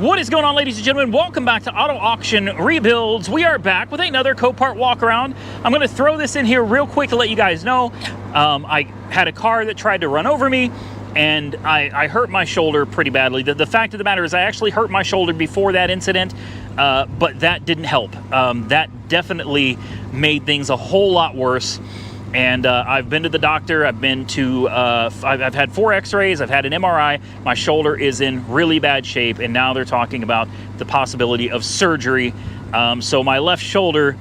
What is going on, ladies and gentlemen? Welcome back to Auto Auction Rebuilds. We are back with another Copart walk around. I'm going to throw this in here real quick to let you guys know. I had a car that tried to run over me, and I hurt my shoulder pretty badly. The fact of the matter is I actually hurt my shoulder before that incident, but that didn't help. That definitely made things a whole lot worse. And I've been to the doctor. I've been to, I've had 4 x-rays, I've had an MRI. My shoulder is in really bad shape, and now they're talking about the possibility of surgery. So my left shoulder,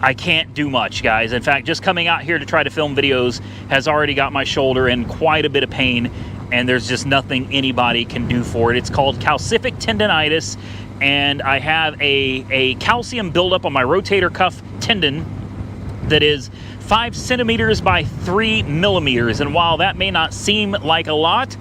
I can't do much, guys. In fact, just coming out here to try to film videos has already got my shoulder in quite a bit of pain, and there's just nothing anybody can do for it. It's called calcific tendonitis, and I have a calcium buildup on my rotator cuff tendon that is 5 centimeters by 3 millimeters. And while that may not seem like a lot,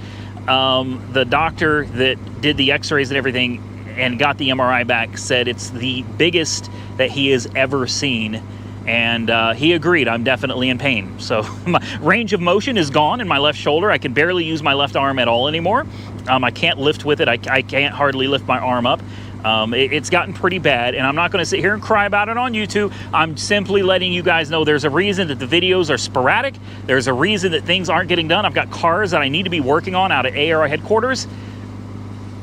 the doctor that did the x-rays and everything and got the MRI back said it's the biggest that he has ever seen. And he agreed. I'm definitely in pain. So my range of motion is gone in my left shoulder. I can barely use my left arm at all anymore. I can't lift with it. I can't hardly lift my arm up. It's gotten pretty bad, and I'm not going to sit here and cry about it on YouTube. I'm simply letting you guys know there's a reason that the videos are sporadic. There's a reason that things aren't getting done. I've got cars that I need to be working on out at AR headquarters,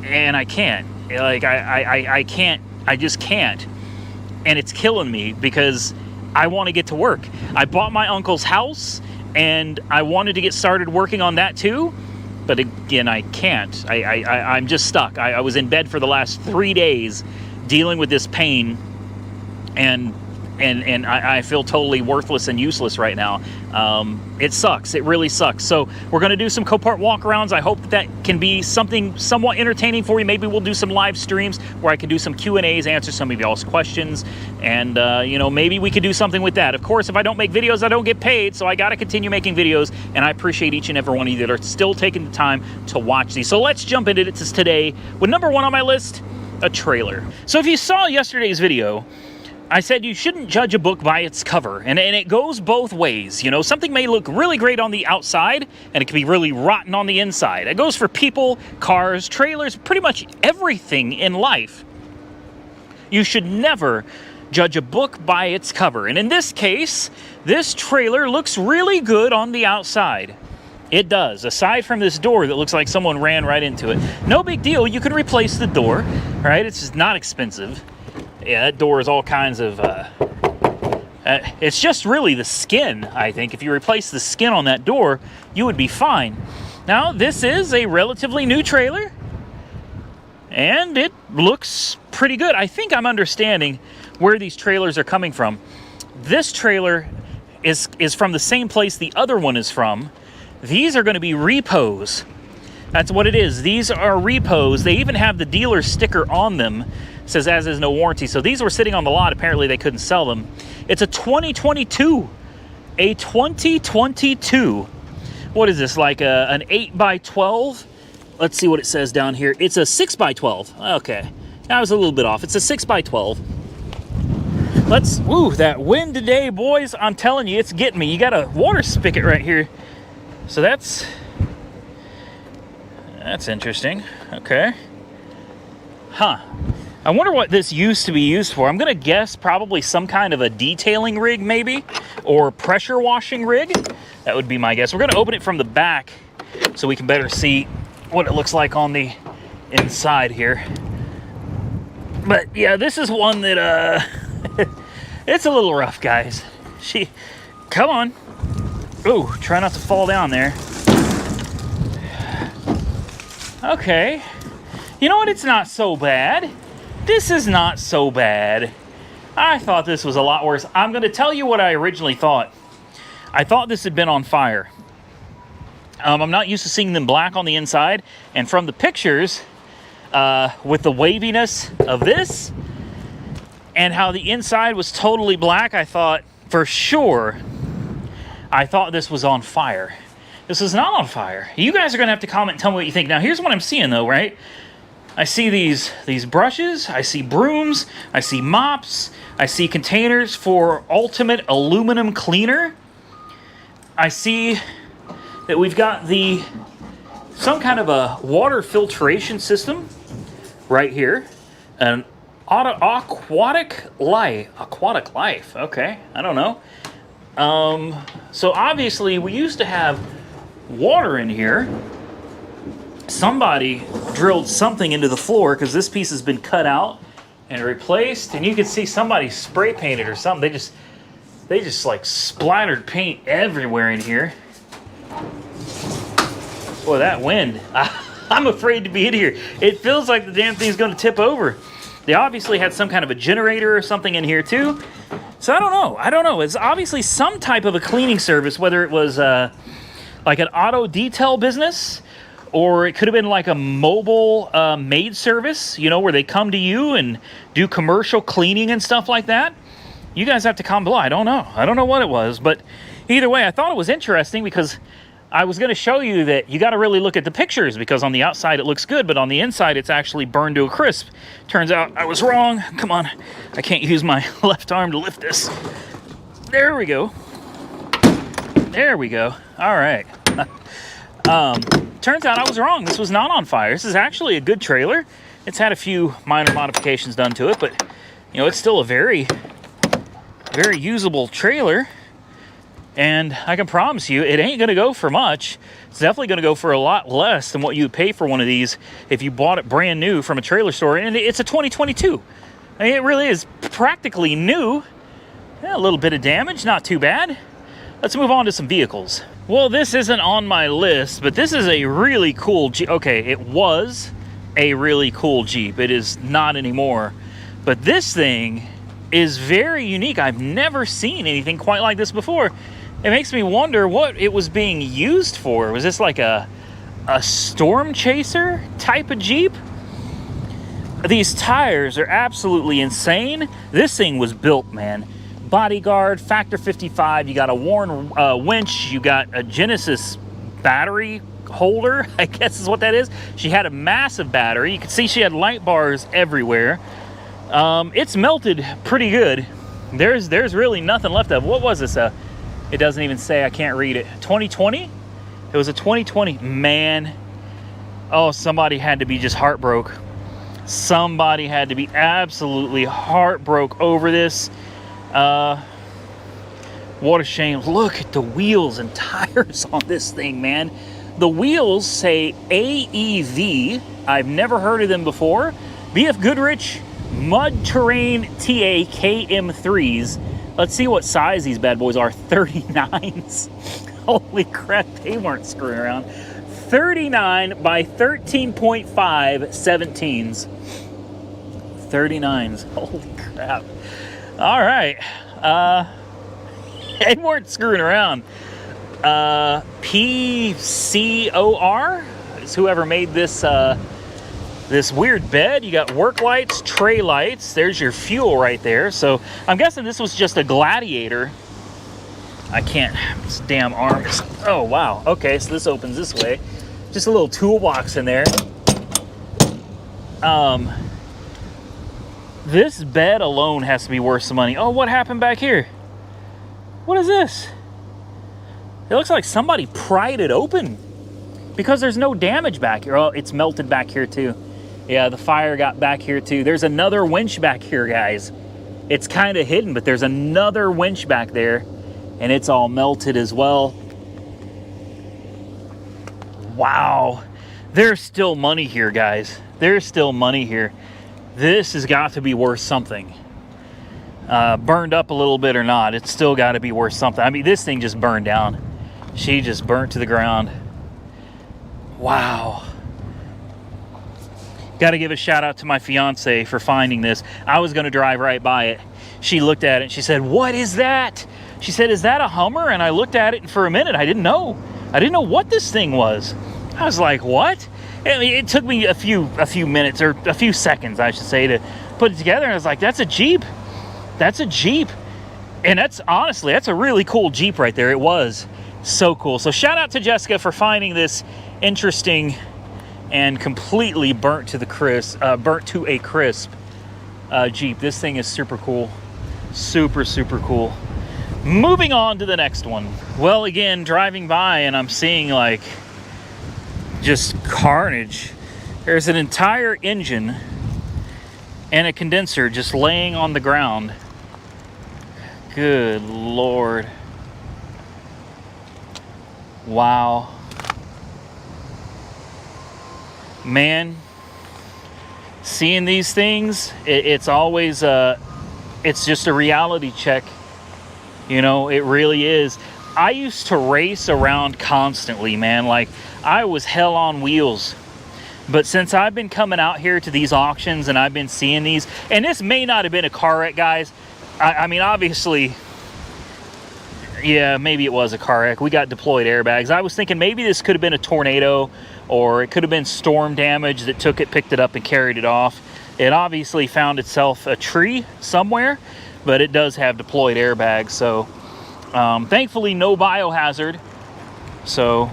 and I can't. Like, I can't. I just can't. And it's killing me because I want to get to work. I bought my uncle's house, and I wanted to get started working on that too. But again, I can't. I'm just stuck. I was in bed for the last 3 days dealing with this pain, and I feel totally worthless and useless right now. It sucks. It really sucks. So we're going to do some Copart walkarounds. I hope that can be something somewhat entertaining for you. Maybe we'll do some live streams where I can do some Q&As, answer some of y'all's questions, and you know, maybe we could do something with that. Of course, if I don't make videos, I don't get paid, so I got to continue making videos, and I appreciate each and every one of you that are still taking the time to watch these. So let's jump into it today with number 1 on my list, a trailer. So if you saw yesterday's video, I said you shouldn't judge a book by its cover, and it goes both ways. You know, something may look really great on the outside, and it can be really rotten on the inside. It goes for people, cars, trailers, pretty much everything in life. You should never judge a book by its cover, and in this case, this trailer looks really good on the outside. It does, aside from this door that looks like someone ran right into it. No big deal, you can replace the door, right? It's just not expensive. Yeah, that door is all kinds of, it's just really the skin, I think. If you replace the skin on that door, you would be fine. Now, this is a relatively new trailer, and it looks pretty good. I think I'm understanding where these trailers are coming from. This trailer is from the same place the other one is from. These are going to be repos. That's what it is. These are repos. They even have the dealer sticker on them. It says as is no warranty. So these were sitting on the lot. Apparently they couldn't sell them. It's a 2022. A 2022. What is this, like an 8x12? Let's see what it says down here. It's a 6x12. Okay, that was a little bit off. It's a 6x12. Let's, ooh, that wind today, boys. I'm telling you, it's getting me. You got a water spigot right here. So that's interesting. Okay. Huh. I wonder what this used to be used for. I'm going to guess probably some kind of a detailing rig, maybe, or pressure washing rig. That would be my guess. We're going to open it from the back so we can better see what it looks like on the inside here. But yeah, this is one that, it's a little rough, guys. Come on. Ooh, try not to fall down there. Okay. You know what? It's not so bad. This is not so bad. I thought this was a lot worse. I'm going to tell you what I originally thought. I thought this had been on fire. I'm not used to seeing them black on the inside. And from the pictures, with the waviness of this and how the inside was totally black, I thought for sure, I thought this was on fire. This is not on fire. You guys are going to have to comment and tell me what you think. Now, here's what I'm seeing, though, right? I see these brushes, I see brooms, I see mops, I see containers for ultimate aluminum cleaner. I see that we've got some kind of a water filtration system right here. An aquatic life. Okay, I don't know. So obviously we used to have water in here. Somebody drilled something into the floor because this piece has been cut out and replaced, and you can see somebody spray painted or something. They just like splattered paint everywhere in here. Boy, that wind. I'm afraid to be in here. It feels like the damn thing's going to tip over. They obviously had some kind of a generator or something in here too. So I don't know. It's obviously some type of a cleaning service, whether it was like an auto detail business, or it could have been like a mobile maid service, you know, where they come to you and do commercial cleaning and stuff like that. You guys have to comment below. I don't know what it was, but either way, I thought it was interesting because I was going to show you that you got to really look at the pictures, because on the outside it looks good, but on the inside it's actually burned to a crisp. Turns out I was wrong. Come on. I can't use my left arm to lift this. There we go. There we go. All right. Turns out I was wrong. This was not on fire. This is actually a good trailer. It's had a few minor modifications done to it, but you know, it's still a very, very usable trailer. And I can promise you, it ain't going to go for much. It's definitely going to go for a lot less than what you would pay for one of these if you bought it brand new from a trailer store. And it's a 2022. I mean, it really is practically new. Yeah, a little bit of damage, not too bad. Let's move on to some vehicles. Well, this isn't on my list, but this is a really cool Jeep. Okay, it was a really cool Jeep. It is not anymore. But this thing is very unique. I've never seen anything quite like this before. It makes me wonder what it was being used for. Was this like a storm chaser type of Jeep? These tires are absolutely insane. This thing was built, man. Bodyguard, factor 55. You got a Warn winch. You got a Genesis battery holder, I guess is what that is. She had a massive battery. You can see she had light bars everywhere. It's melted pretty good. There's really nothing left of. What was this? It doesn't even say. I can't read it. 2020? It was a 2020. Man. Oh, somebody had to be just heartbroken. Somebody had to be absolutely heartbroken over this. What a shame. Look at the wheels and tires on this thing, man. The wheels say AEV. I've never heard of them before. BF Goodrich Mud Terrain TA KM3s. Let's see what size these bad boys are. 39s. Holy crap, they weren't screwing around. 39 by 13.5 17s. 39s. Holy crap. All right. They weren't screwing around. PCOR is whoever made this this weird bed. You got work lights, tray lights. There's your fuel right there. So I'm guessing this was just a Gladiator. I can't, this damn arm is, oh wow. Okay, so this opens this way. Just a little toolbox in there. This bed alone has to be worth some money. Oh, what happened back here? What is this? It looks like somebody pried it open because there's no damage back here. Oh, it's melted back here too. Yeah, the fire got back here too. There's another winch back here, guys. It's kind of hidden, but there's another winch back there, and it's all melted as well. Wow. There's still money here, guys. There's still money here. This has got to be worth something. Burned up a little bit or not, it's still got to be worth something. I mean, this thing just burned down. She just burnt to the ground. Wow. Got to give a shout out to my fiance for finding this. I was going to drive right by it. She looked at it and she said, "What is that?" She said, "Is that a Hummer?" And I looked at it, and for a minute I didn't know. I didn't know what this thing was. I was like, what? I mean, it took me a few minutes, or a few seconds, I should say, to put it together. And I was like, that's a Jeep. That's a Jeep. And that's, honestly, that's a really cool Jeep right there. It was so cool. So shout out to Jessica for finding this interesting and completely burnt to a crisp Jeep. This thing is super cool. Super, super cool. Moving on to the next one. Well, again, driving by and I'm seeing like just carnage. There's an entire engine and a condenser just laying on the ground. Good Lord. Wow. Man, seeing these things, it's always it's just a reality check. You know, it really is. I used to race around constantly, man. Like, I was hell on wheels. But since I've been coming out here to these auctions and I've been seeing these, and this may not have been a car wreck, guys. I mean, obviously, yeah, maybe it was a car wreck. We got deployed airbags. I was thinking maybe this could have been a tornado, or it could have been storm damage that took it, picked it up, and carried it off. It obviously found itself a tree somewhere, but it does have deployed airbags. So thankfully no biohazard. So,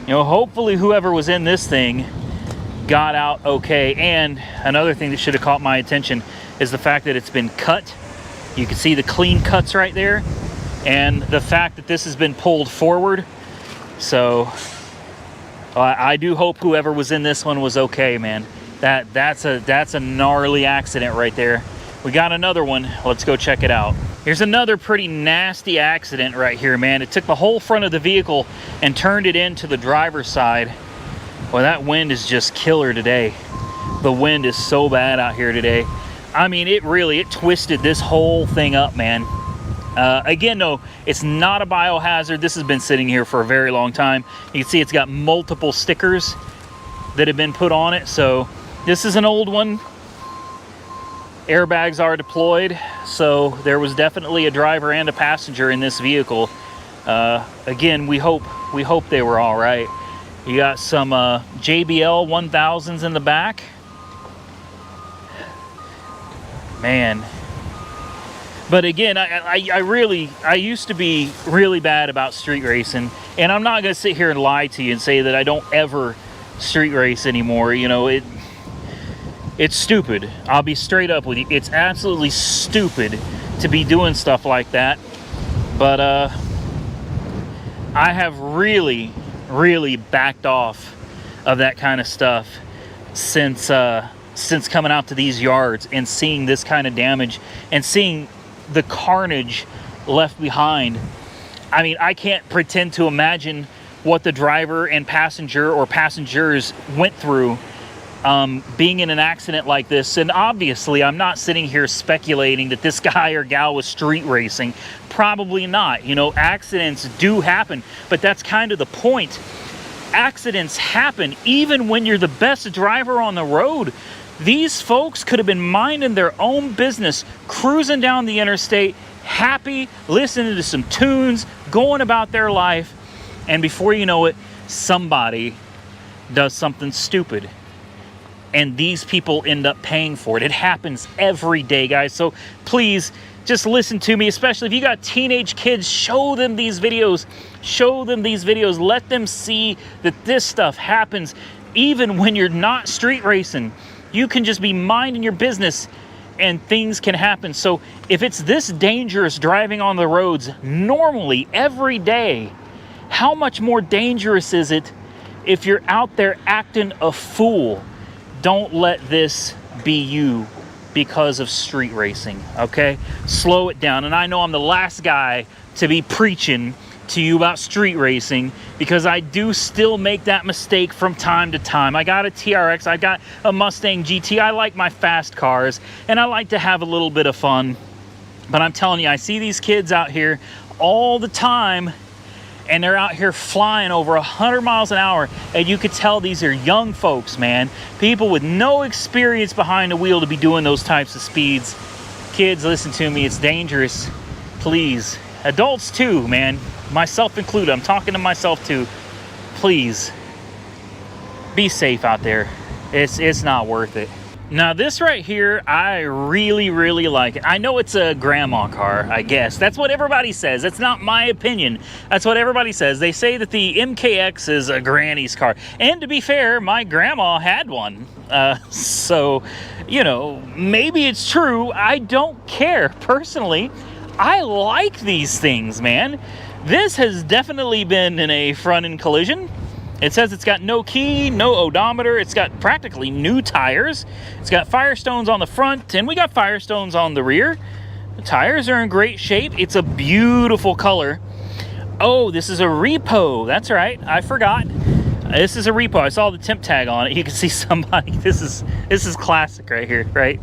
you know, hopefully whoever was in this thing got out okay. And another thing that should have caught my attention is the fact that it's been cut. You can see the clean cuts right there, and the fact that this has been pulled forward. So I do hope whoever was in this one was okay, man. That's a gnarly accident right there. We got another one. Let's go check it out. Here's another pretty nasty accident right here, man. It took the whole front of the vehicle and turned it into the driver's side. Well, that wind is just killer today. The wind is so bad out here today. I mean, it twisted this whole thing up, man. Again, no, it's not a biohazard. This has been sitting here for a very long time. You can see it's got multiple stickers that have been put on it. So this is an old one. Airbags are deployed. So there was definitely a driver and a passenger in this vehicle. Again, we hope they were all right. You got some JBL 1000s in the back. Man. But again, I used to be really bad about street racing, and I'm not going to sit here and lie to you and say that I don't ever street race anymore. You know, it's stupid. I'll be straight up with you. It's absolutely stupid to be doing stuff like that. But I have really backed off of that kind of stuff since coming out to these yards and seeing this kind of damage and seeing the carnage left behind. I mean, I can't pretend to imagine what the driver and passenger or passengers went through being in an accident like this. And obviously, I'm not sitting here speculating that this guy or gal was street racing. Probably not. You know, accidents do happen, but that's kind of the point. Accidents happen even when you're the best driver on the road. These folks could have been minding their own business, cruising down the interstate, happy, listening to some tunes, going about their life, and before you know it, somebody does something stupid. And these people end up paying for it. It happens every day, guys. So please, just listen to me, especially if you got teenage kids. Show them these videos. Show them these videos. Let them see that this stuff happens even when you're not street racing. You can just be minding your business and things can happen. So if it's this dangerous driving on the roads normally every day, how much more dangerous is it if you're out there acting a fool? Don't let this be you because of street racing, okay? Slow it down. And I know I'm the last guy to be preaching to you about street racing, because I do still make that mistake from time to time. I got a TRX, I got a Mustang GT. I like my fast cars, and I like to have a little bit of fun. But I'm telling you, I see these kids out here all the time, and they're out here flying over 100 miles an hour, and you could tell these are young folks, man. People with no experience behind the wheel to be doing those types of speeds. Kids, listen to me, it's dangerous. Please. Adults too, man. Myself included. I'm talking to myself too. Please be safe out there. It's not worth it. Now this right here, I really like it. I know it's a grandma car, I guess. That's what everybody says. That's not my opinion. That's what everybody says. They say that the MKX is a granny's car. And to be fair, my grandma had one. So, you know, maybe it's true. I don't care. Personally, I like these things, man. This has definitely been in a front-end collision. It says it's got no key, no odometer. It's got practically new tires. It's got Firestones on the front, and we got Firestones on the rear. The tires are in great shape. It's a beautiful color. Oh, this is a repo. That's right. I forgot. This is a repo. I saw the temp tag on it. You can see somebody. This is classic right here, right?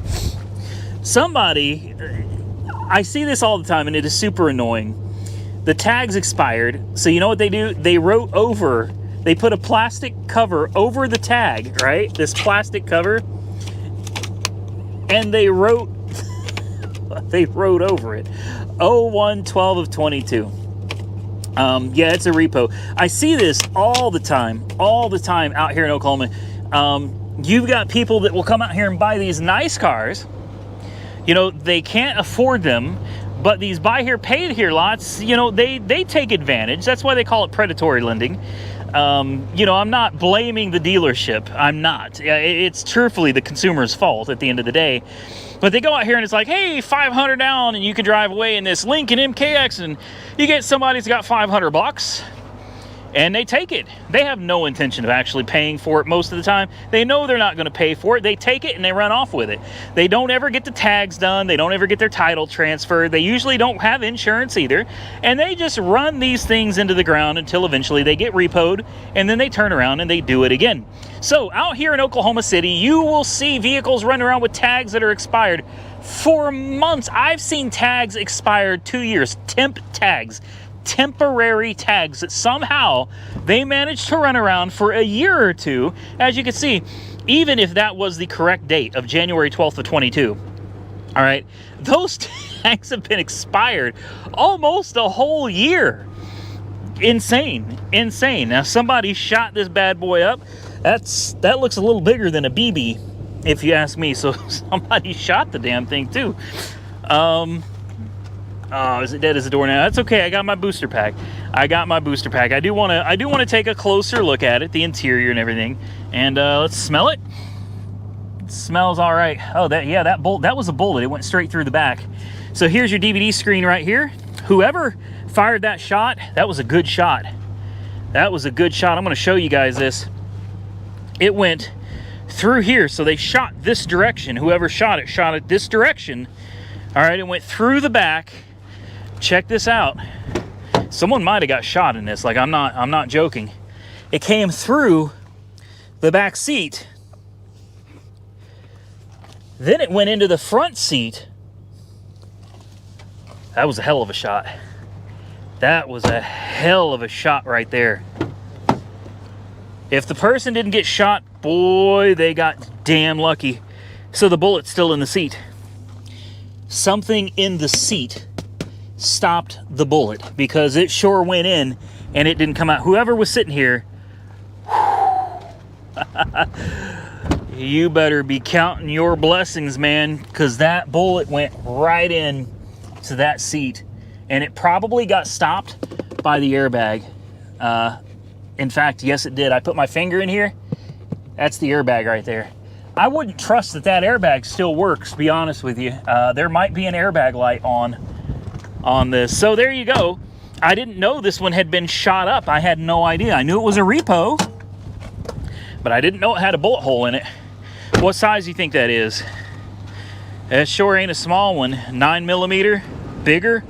Somebody, I see this all the time, and it is super annoying. The tag's expired, so you know what they do? They wrote over. They put a plastic cover over the tag, right? This plastic cover, and they wrote over it. 01/12 of 22. Yeah, it's a repo. I see this all the time out here in Oklahoma. You've got people that will come out here and buy these nice cars. You know, they can't afford them, but these buy here, pay here lots, you know, they take advantage. That's why they call it predatory lending. You know, I'm not blaming the dealership. I'm not. It's truthfully the consumer's fault at the end of the day. But they go out here and it's like, hey, $500 down and you can drive away in this Lincoln MKX, and you get somebody that's got $500 and they take it. They have no intention of actually paying for it most of the time. They know they're not going to pay for it. They take it and they run off with it. They don't ever get the tags done. They don't ever get their title transferred. They usually don't have insurance either. And they just run these things into the ground until eventually they get repoed, and then they turn around and they do it again. So out here in Oklahoma City, you will see vehicles running around with tags that are expired for months. I've seen tags expired 2 years, temp tags. Temporary tags that somehow they managed to run around for a year or two. As you can see, even if that was the correct date of January 12th of 22, all right, those tags have been expired almost a whole year. Insane. Now somebody shot this bad boy up. That looks a little bigger than a BB, if you ask me. So somebody shot the damn thing too. Oh, is it dead as a doornail? That's okay. I got my booster pack. I do want to take a closer look at it, the interior and everything. And let's smell it. It smells all right. Oh, that was a bullet. It went straight through the back. So here's your DVD screen right here. Whoever fired that shot, that was a good shot. I'm going to show you guys this. It went through here. So they shot this direction. Whoever shot it this direction. All right, it went through the back. Check this out. Someone might have got shot in this. Like, I'm not joking. It came through the back seat. Then it went into the front seat. That was a hell of a shot. That was a hell of a shot right there. If the person didn't get shot, boy, they got damn lucky. So the bullet's still in the seat. Something in the seat stopped the bullet, because it sure went in and it didn't come out. Whoever was sitting here, you better be counting your blessings, man, because that bullet went right in to that seat, and it probably got stopped by the airbag. In fact, yes, it did. I put my finger in here. That's the airbag right there. I wouldn't trust that airbag still works, to be honest with you. There might be an airbag light on this. So there you go. I didn't know this one had been shot up. I had no idea. I knew it was a repo, but I didn't know it had a bullet hole in it. What size do you think that is? That sure ain't a small one. 9mm, bigger.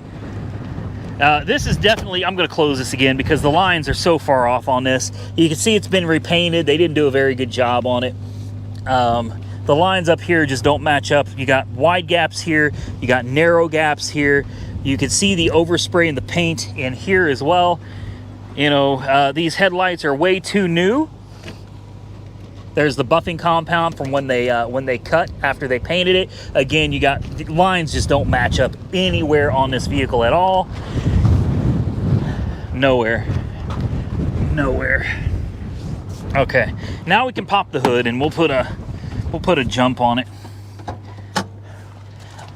This is definitely, I'm going to close this again because the lines are so far off on this. You can see it's been repainted. They didn't do a very good job on it. The lines up here just don't match up. You got wide gaps here. You got narrow gaps here. You can see the overspray in the paint in here as well. You know, these headlights are way too new. There's the buffing compound from when they cut after they painted it. Again, you got the lines just don't match up anywhere on this vehicle at all. Nowhere. Okay, now we can pop the hood and we'll put a jump on it.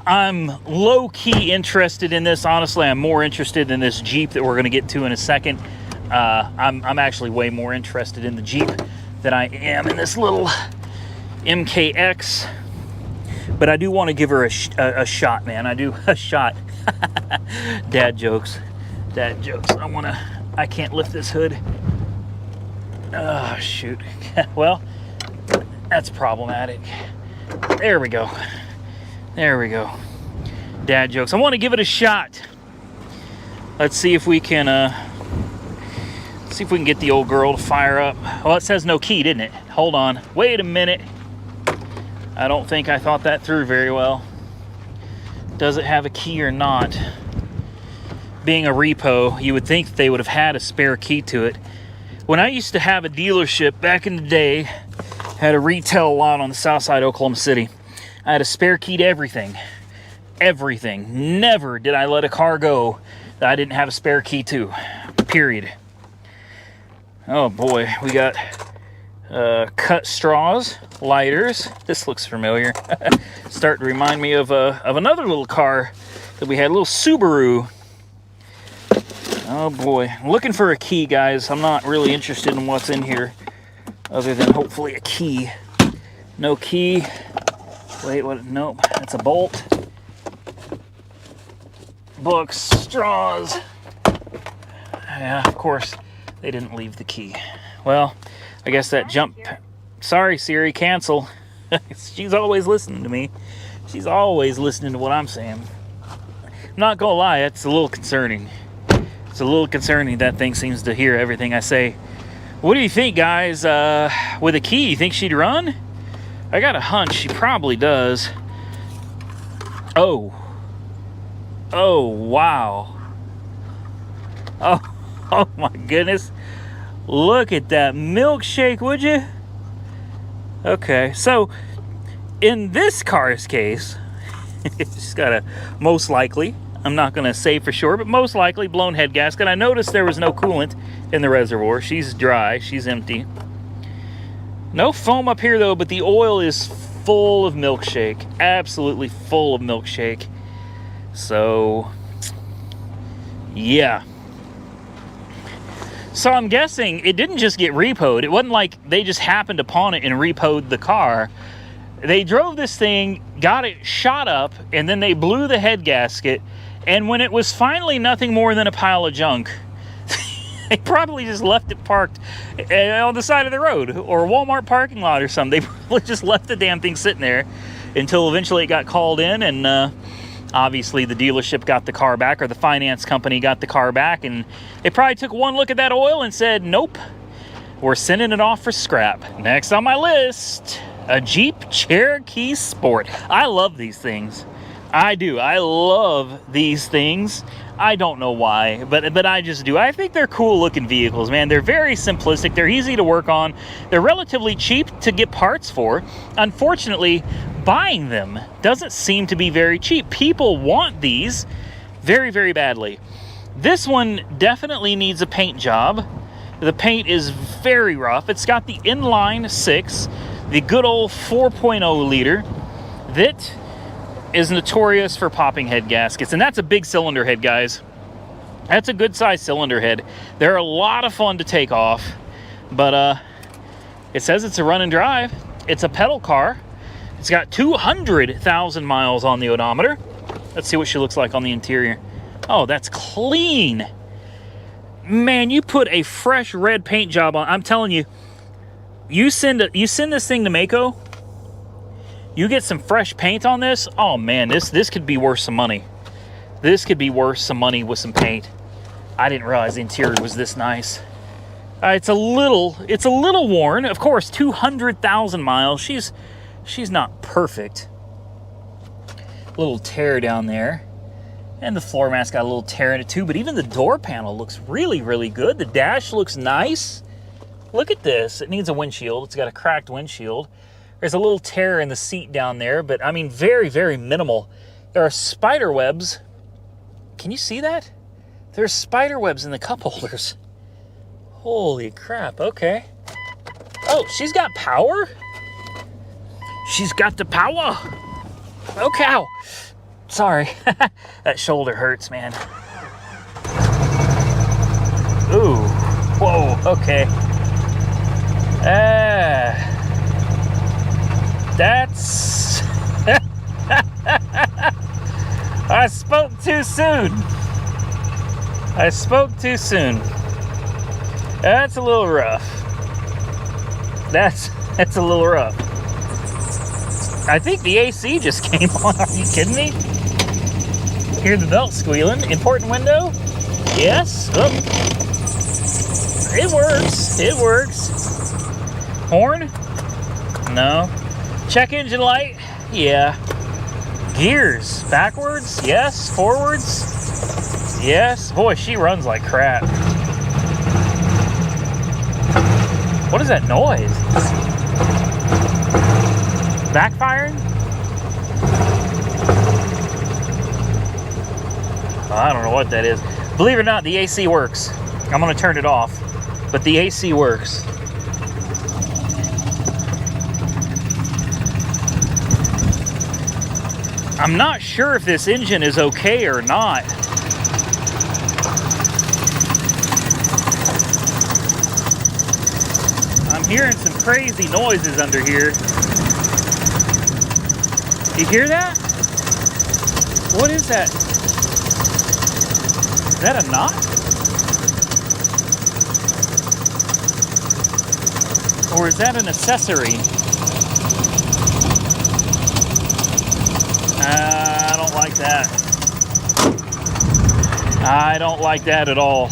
I'm low-key interested in this. Honestly, I'm more interested in this Jeep that we're going to get to in a second. I'm actually way more interested in the Jeep than I am in this little MKX. But I do want to give her a shot, man. I do a shot. Dad jokes. I can't lift this hood. Oh, shoot. Well, that's problematic. There we go. There we go. Dad jokes. I want to give it a shot. Let's see if we can get the old girl to fire up. Well, it says no key, didn't it? Hold on. Wait a minute. I don't think I thought that through very well. Does it have a key or not? Being a repo, you would think they would have had a spare key to it. When I used to have a dealership back in the day, had a retail lot on the south side of Oklahoma City, I had a spare key to everything. Everything. Never did I let a car go that I didn't have a spare key to. Period. Oh boy, we got cut straws, lighters. This looks familiar. Starting to remind me of another little car that we had, a little Subaru. Oh boy, I'm looking for a key, guys. I'm not really interested in what's in here other than hopefully a key. No key. Wait, what? Nope, that's a bolt. Books, straws. Yeah, of course, they didn't leave the key. Well, I guess that jump... Sorry, Siri, cancel. She's always listening to me. She's always listening to what I'm saying. I'm not gonna lie, it's a little concerning. It's a little concerning that thing seems to hear everything I say. What do you think, guys? With a key, you think she'd run? I got a hunch she probably does. Oh. Oh, wow. Oh my goodness. Look at that milkshake, would you? Okay, so in this car's case, it's got a most likely, I'm not going to say for sure, but most likely blown head gasket. I noticed there was no coolant in the reservoir. She's dry, she's empty. No foam up here though, but the oil is full of milkshake. Absolutely full of milkshake. So, yeah. So I'm guessing it didn't just get repoed. It wasn't like they just happened upon it and repoed the car. They drove this thing, got it shot up, and then they blew the head gasket. And when it was finally nothing more than a pile of junk, they probably just left it parked on the side of the road or a Walmart parking lot or something. They probably just left the damn thing sitting there until eventually it got called in, and obviously the dealership got the car back, or the finance company got the car back, and they probably took one look at that oil and said, nope, we're sending it off for scrap. Next on my list, a Jeep Cherokee Sport. I love these things. I do. I love these things. I don't know why, but I just do. I think they're cool looking vehicles, man. They're very simplistic. They're easy to work on. They're relatively cheap to get parts for. Unfortunately, buying them doesn't seem to be very cheap. People want these very, very badly. This one definitely needs a paint job. The paint is very rough. It's got the inline 6, the good old 4.0 liter that is notorious for popping head gaskets, and that's a big cylinder head, guys. That's a good size cylinder head. They're a lot of fun to take off, but it says it's a run and drive. It's a pedal car. It's got 200,000 miles on the odometer. Let's see what she looks like on the interior. Oh, that's clean. Man, you put a fresh red paint job on. I'm telling you, you send this thing to Mako, you get some fresh paint on this. Oh man, this could be worth some money. This could be worth some money with some paint. I didn't realize the interior was this nice. It's a little worn. Of course, 200,000 miles. She's not perfect. Little tear down there. And the floor mat's got a little tear in it too, but even the door panel looks really, really good. The dash looks nice. Look at this. It needs a windshield. It's got a cracked windshield. There's a little tear in the seat down there, but I mean, very, very minimal. There are spider webs. Can you see that? There's spider webs in the cup holders. Holy crap, okay. Oh, she's got power? She's got the power. Oh, cow. Sorry. That shoulder hurts, man. Ooh. Whoa, okay. That's... I spoke too soon. I spoke too soon. That's a little rough. That's a little rough. I think the AC just came on. Are you kidding me? Hear the belt squealing. Important window? Yes. Oh. It works. It works. Horn? No. Check engine light? Yeah. Gears? Backwards? Yes. Forwards? Yes. Boy, she runs like crap. What is that noise? Backfiring? I don't know what that is. Believe it or not, the AC works. I'm gonna turn it off, but the AC works. I'm not sure if this engine is okay or not. I'm hearing some crazy noises under here. You hear that? What is that? Is that a knock? Or is that an accessory? I don't like that. I don't like that at all.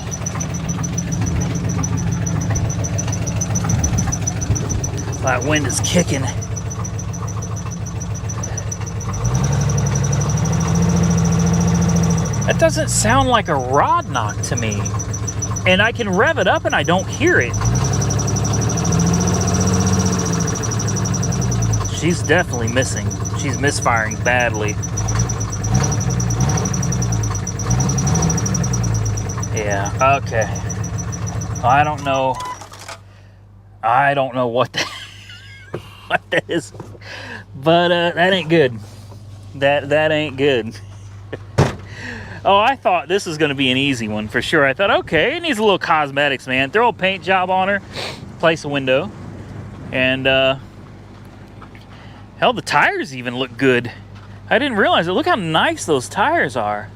That wind is kicking. That doesn't sound like a rod knock to me. And I can rev it up and I don't hear it. She's definitely missing. She's misfiring badly. Yeah, okay. I don't know. I don't know what that, what that is. But that ain't good. That ain't good. Oh, I thought this was going to be an easy one for sure. I thought, okay, it needs a little cosmetics, man. Throw a paint job on her, place a window, and hell, the tires even look good. I didn't realize it. Look how nice those tires are.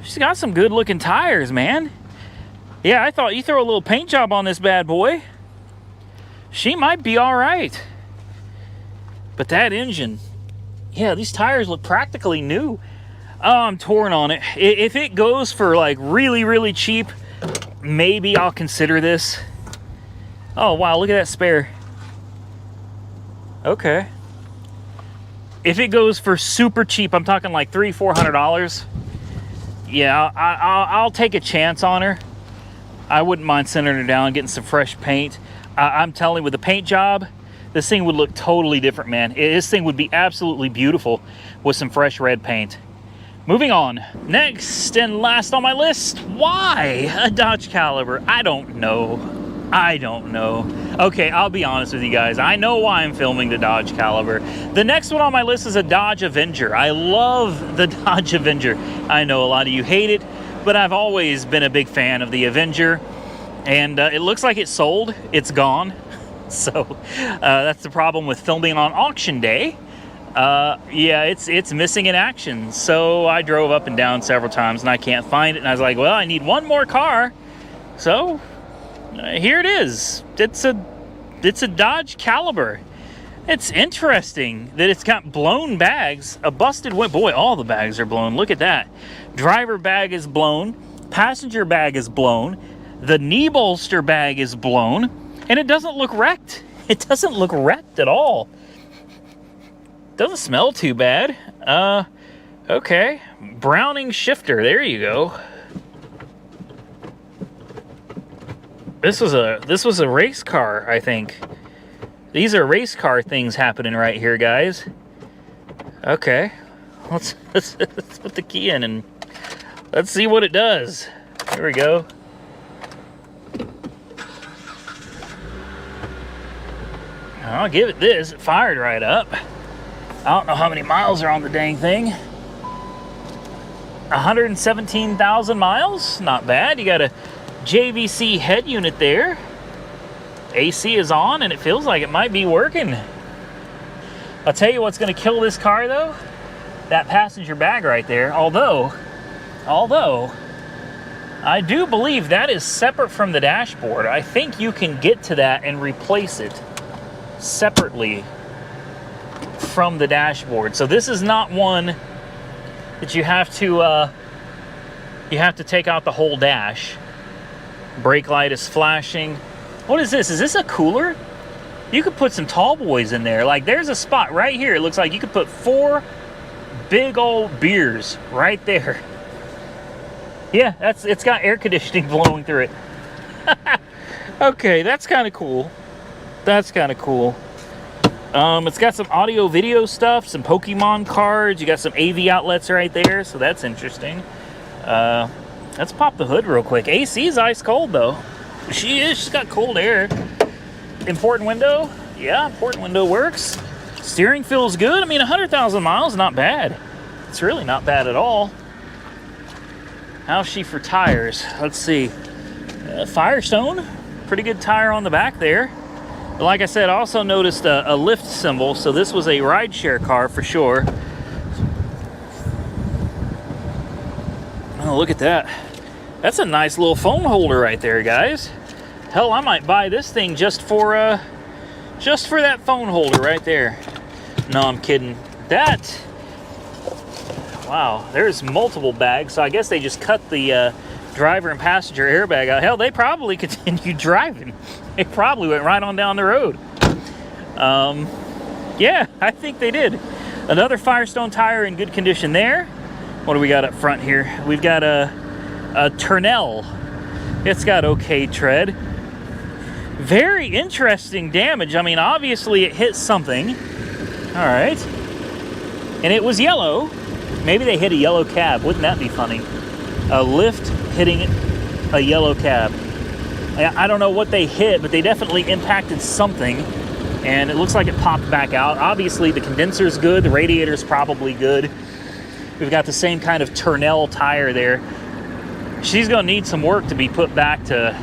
She's got some good looking tires, man. Yeah, I thought you throw a little paint job on this bad boy, she might be all right. But that engine, yeah, these tires look practically new. Oh, I'm torn on it. If it goes for like really, really cheap, maybe I'll consider this. Oh, wow, look at that spare. Okay. If it goes for super cheap, I'm talking like $300-400. Yeah, I'll take a chance on her. I wouldn't mind sending her down, getting some fresh paint. I'm telling you, with the paint job, this thing would look totally different, man. This thing would be absolutely beautiful with some fresh red paint. Moving on. Next and last on my list, why a Dodge Caliber? I don't know. I don't know. Okay, I'll be honest with you guys. I know why I'm filming the Dodge Caliber. The next one on my list is a Dodge Avenger. I love the Dodge Avenger. I know a lot of you hate it, but I've always been a big fan of the Avenger. And it looks like it sold. It's gone. So that's the problem with filming on auction day. Yeah, it's missing in action. So I drove up and down several times and I can't find it. And I was like, well, I need one more car. So here it is. It's a Dodge Caliber. It's interesting that it's got blown bags, a busted window. Boy, all the bags are blown. Look at that. Driver bag is blown. Passenger bag is blown. The knee bolster bag is blown. And it doesn't look wrecked. It doesn't look wrecked at all. Doesn't smell too bad. Okay. Browning shifter. There you go. This was a race car, I think. These are race car things happening right here, guys. Okay. Let's put the key in and let's see what it does. Here we go. I'll give it this. It fired right up. I don't know how many miles are on the dang thing. 117,000 miles. Not bad. You got a JVC head unit there. AC is on and it feels like it might be working. I'll tell you what's going to kill this car though. That passenger bag right there. Although I do believe that is separate from the dashboard. I think you can get to that and replace it separately from the dashboard. So this is not one that you have to take out the whole dash. Brake light is flashing. What is this? Is this a cooler? You could put some tall boys in there. Like, there's a spot right here. It looks like you could put 4 big old beers right there. Yeah, it's got air conditioning blowing through it. Okay, that's kind of cool. That's kind of cool. It's got some audio video stuff, some Pokemon cards. You got some AV outlets right there, so that's interesting. Let's pop the hood real quick. AC is ice cold though. She's got cold air. Important window. Yeah, important window works. Steering feels good. I mean, 100,000 miles, not bad. It's really not bad at all. How's she for tires? Let's see. Firestone. Pretty good tire on the back there. But like I said, I also noticed a lift symbol, so this was a rideshare car for sure. Oh, look at that. That's a nice little phone holder right there, guys. Hell, I might buy this thing just for that phone holder right there. No, I'm kidding. That, wow, there's multiple bags, so I guess they just cut the driver and passenger airbag out. Hell, they probably continued driving. They probably went right on down the road. Yeah, I think they did. Another Firestone tire in good condition there. What do we got up front here? We've got a Turnell. It's got okay tread. Very interesting damage. I mean, obviously it hit something. All right. And it was yellow. Maybe they hit a yellow cab. Wouldn't that be funny? A lift hitting a yellow cab. I don't know what they hit, but they definitely impacted something. And it looks like it popped back out. Obviously the condenser's good. The radiator's probably good. We've got the same kind of Turnell tire there. She's gonna need some work to be put back to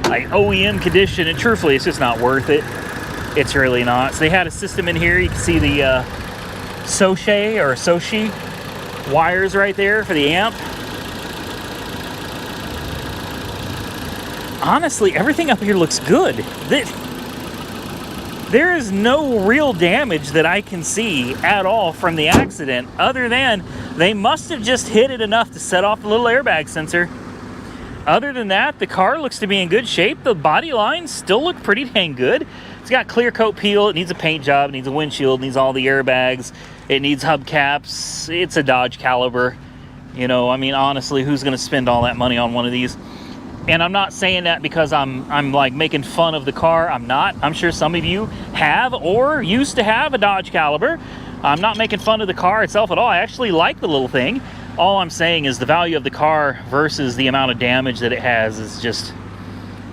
like OEM condition, and truthfully, it's just not worth it. It's really not. So they had a system in here. You can see the Sochi wires right there for the amp. Honestly, everything up here looks good. There is no real damage that I can see at all from the accident, other than they must have just hit it enough to set off the little airbag sensor. Other than that, the car looks to be in good shape. The body lines still look pretty dang good. It's got clear coat peel. It needs a paint job. It needs a windshield. It needs all the airbags. It needs hubcaps. It's a Dodge Caliber. You know, I mean, honestly, who's going to spend all that money on one of these? And I'm not saying that because I'm like making fun of the car. I'm not. I'm sure some of you have or used to have a Dodge Caliber. I'm not making fun of the car itself at all. I actually like the little thing. All I'm saying is the value of the car versus the amount of damage that it has is just,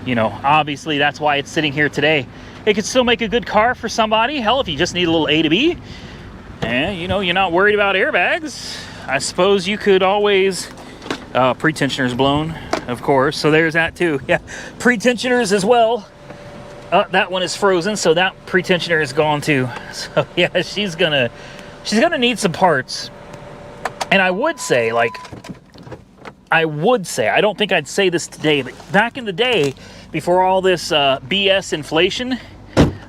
you know, obviously that's why it's sitting here today. It could still make a good car for somebody. Hell, if you just need a little A to B, and you know, you're not worried about airbags, I suppose you could always, pre-tensioner's blown, of course. So there's that too. Yeah, pre-tensioners as well. That one is frozen, so that pre-tensioner is gone too. So yeah, she's gonna need some parts. And I would say, I don't think I'd say this today, but back in the day, before all this BS inflation,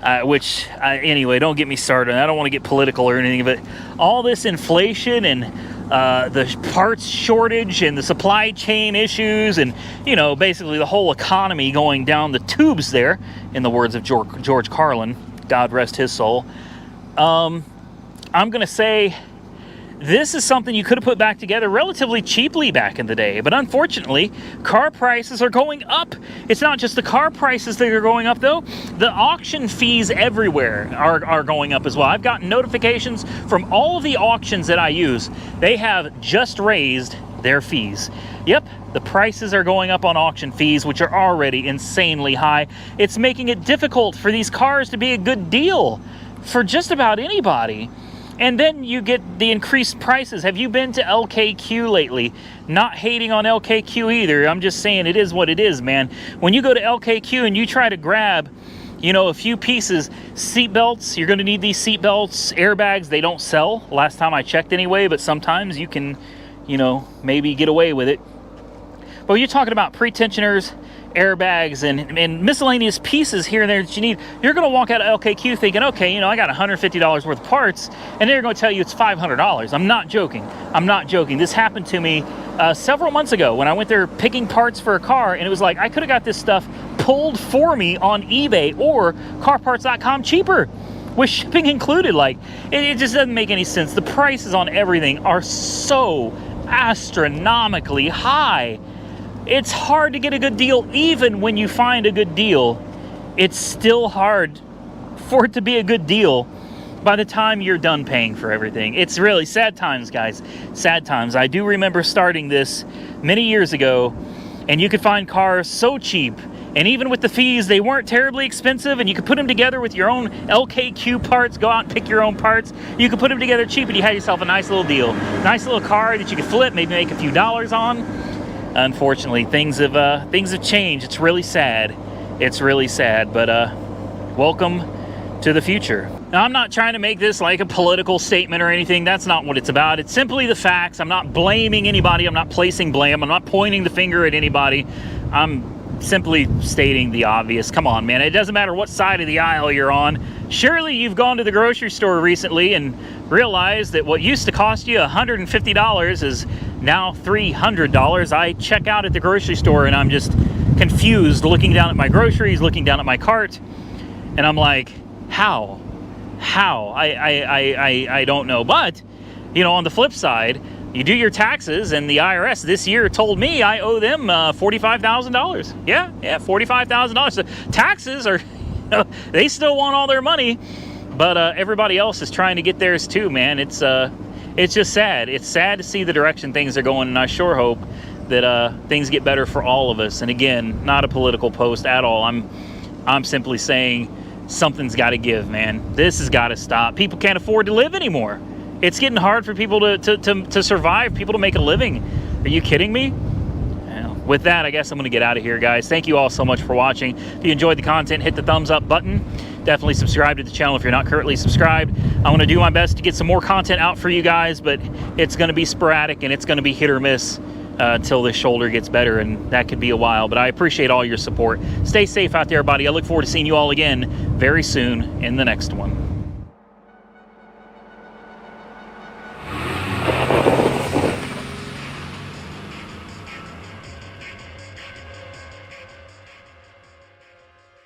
anyway, don't get me started. I don't want to get political or anything, but all this inflation and the parts shortage and the supply chain issues and, you know, basically the whole economy going down the tubes there, in the words of George Carlin, God rest his soul. I'm going to say this is something you could have put back together relatively cheaply back in the day, but unfortunately, car prices are going up. It's not just the car prices that are going up, though. The auction fees everywhere are going up as well. I've gotten notifications from all of the auctions that I use. They have just raised their fees. Yep, the prices are going up on auction fees, which are already insanely high. It's making it difficult for these cars to be a good deal for just about anybody. And then you get the increased prices. Have you been to LKQ lately? Not hating on LKQ either. I'm just saying it is what it is, man. When you go to LKQ and you try to grab, you know, a few pieces, seat belts, you're going to need these seat belts, airbags, they don't sell. Last time I checked anyway, but sometimes you can, you know, maybe get away with it. But when you're talking about pre-tensioners, airbags, and miscellaneous pieces here and there that you need, you're going to walk out of LKQ thinking, okay, you know, I got $150 worth of parts, and they're going to tell you it's $500. I'm not joking. I'm not joking. This happened to me several months ago when I went there picking parts for a car, and it was like I could have got this stuff pulled for me on eBay or carparts.com cheaper with shipping included. Like, it just doesn't make any sense. The prices on everything are so astronomically high. It's hard to get a good deal. Even when you find a good deal, it's still hard for it to be a good deal by the time you're done paying for everything. It's really sad times, guys. Sad times. I do remember starting this many years ago, and you could find cars so cheap, and even with the fees, they weren't terribly expensive, and you could put them together with your own LKQ parts. Go out and pick your own parts. You could put them together cheap, and you had yourself a nice little deal. Nice little car that you could flip, maybe make a few dollars on. Unfortunately, things have changed. It's really sad. It's really sad, but welcome to the future. Now, I'm not trying to make this like a political statement or anything. That's not what it's about. It's simply the facts. I'm not blaming anybody. I'm not placing blame. I'm not pointing the finger at anybody. I'm simply stating the obvious. Come on, man. It doesn't matter what side of the aisle you're on. Surely you've gone to the grocery store recently and realized that what used to cost you $150 is now $300. I check out at the grocery store and I'm just confused, looking down at my groceries, looking down at my cart, and I'm like, how? I don't know. But, you know, on the flip side, you do your taxes, and the IRS this year told me I owe them $45,000. Yeah, $45,000. So taxes are, they still want all their money, but everybody else is trying to get theirs too, man. It's just sad. It's sad to see the direction things are going, and I sure hope that things get better for all of us. And again, not a political post at all. I'm simply saying something's got to give, man. This has got to stop. People can't afford to live anymore. It's getting hard for people to survive, people to make a living. Are you kidding me? Well, with that, I guess I'm going to get out of here, guys. Thank you all so much for watching. If you enjoyed the content, hit the thumbs up button. Definitely subscribe to the channel if you're not currently subscribed. I'm going to do my best to get some more content out for you guys, but it's going to be sporadic and it's going to be hit or miss until this shoulder gets better, and that could be a while. But I appreciate all your support. Stay safe out there, everybody. I look forward to seeing you all again very soon in the next one.